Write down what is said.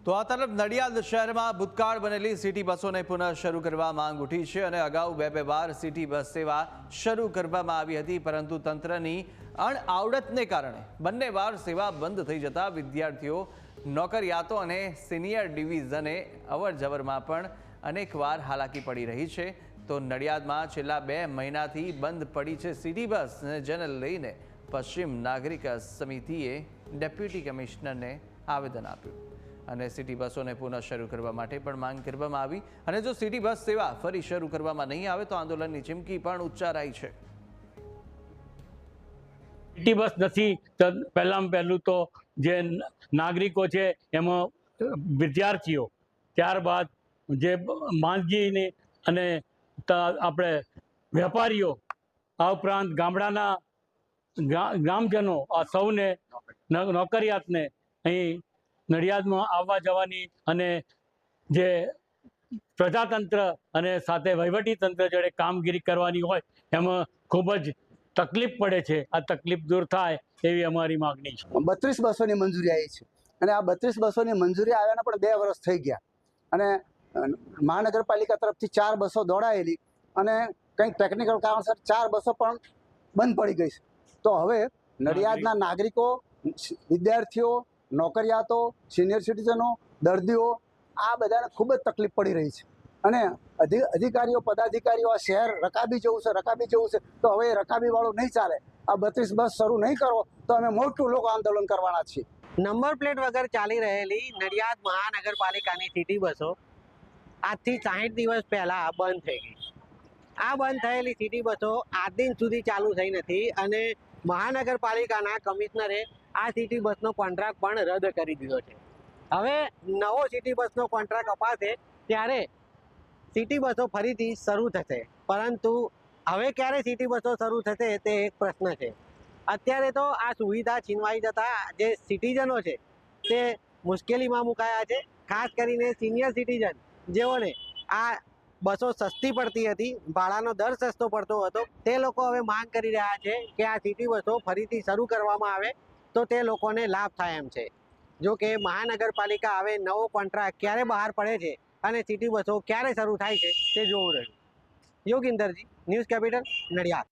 તો આ તરફ નડિયાદ શહેરમાં ભૂતકાળ બનેલી સિટી બસોને પુનઃ શરૂ કરવા માંગ ઉઠી છે અને અગાઉ બે વાર સિટી બસ સેવા શરૂ કરવામાં આવી હતી, પરંતુ તંત્રની અણઆવડતને કારણે બંને વાર સેવા બંધ થઈ જતા વિદ્યાર્થીઓ, નોકરિયાતો અને સિનિયર ડિવિઝને અવરજવરમાં પણ અનેકવાર હાલાકી પડી રહી છે। તો નડિયાદમાં છેલ્લા 2 મહિનાથી બંધ પડી છે સિટી બસ, જેને લઈને પશ્ચિમ નાગરિક સમિતિએ ડેપ્યુટી કમિશનરને આવેદન આપ્યું અને સિટી બસોને પુનઃ શરૂ કરવા માટે પણ માંગ કરવામાં આવી અને જો સિટી બસ સેવા ફરી શરૂ કરવામાં નહીં આવે તો આંદોલનની ચીમકી પણ ઉચ્ચારાઈ છે। સિટી બસ નથી તો પહેલું તો જે નાગરિકો છે એમાં વિદ્યાર્થીઓ, ત્યારબાદ જે માંદગીને અને આપણે વેપારીઓ, આ ઉપરાંત ગામડાના ગ્રામજનો, આ સૌને નોકરિયાતને અહીં નડિયાદમાં આવવા જવાની અને જે પ્રજાતંત્ર અને સાથે વહીવટી તંત્ર જોડે કામગીરી કરવાની હોય એમાં ખૂબ જ તકલીફ પડે છે। આ તકલીફ દૂર થાય એવી અમારી માગણી છે। 32 બસોની મંજૂરી આવી છે અને આ 32 બસોની મંજૂરી આવ્યાના પણ 2 વર્ષ થઈ ગયા અને મહાનગરપાલિકા તરફથી 4 બસો દોડાયેલી અને કંઈક ટેકનિકલ કારણસર 4 બસો પણ બંધ પડી ગઈ છે। તો હવે નડિયાદના નાગરિકો, વિદ્યાર્થીઓ, નોકરિયાતો, સિનિયર સિટીઝનો, દર્દીઓ, આ બધાને ખૂબ જ તકલીફ પડી રહી છે અને અધિકારીઓ, પદાધિકારીઓ આ શહેર રકાબી જવું છે તો હવે એ રકાબીવાળું નહીં ચાલે। આ 32 બસ શરૂ નહીં કરો તો અમે મોટું લોકો આંદોલન કરવાના છીએ। નંબર પ્લેટ વગર ચાલી રહેલી નડિયાદ મહાનગરપાલિકાની સિટી બસો આજથી 60 દિવસ પહેલા બંધ થઈ ગઈ। આ બંધ થયેલી સિટી બસો આજ દિન સુધી ચાલુ થઈ નથી અને મહાનગરપાલિકાના કમિશનરે આ સિટી બસનો કોન્ટ્રાક્ટ પણ રદ કરી દીધો છે। હવે નવો સિટી બસનો કોન્ટ્રાક્ટ અપાશે ત્યારે સિટી બસો ફરીથી શરૂ થશે, પરંતુ હવે ક્યારે સિટી બસો શરૂ થશે તે એક પ્રશ્ન છે। અત્યારે તો આ સુવિધા છીનવાઈ જતા જે સિટીઝનો છે તે મુશ્કેલીમાં મુકાયા છે। ખાસ કરીને સિનિયર સિટીઝન જેઓને આ બસો સસ્તી પડતી હતી, ભાડાનો દર સસ્તો પડતો હતો, તે લોકો હવે માંગ કરી રહ્યા છે કે આ સિટી બસો ફરીથી શરૂ કરવામાં આવે તો તે લોકોને લાભ થાય એમ છે। જો કે મહાનગરપાલિકા હવે નવો કોન્ટ્રાક્ટ ક્યારે બહાર પડે છે અને સિટી બસો ક્યારે શરૂ થાય છે તે જોવું રહ્યું। યોગિંદરજી, ન્યૂઝ કેપિટલ, નડિયાદ।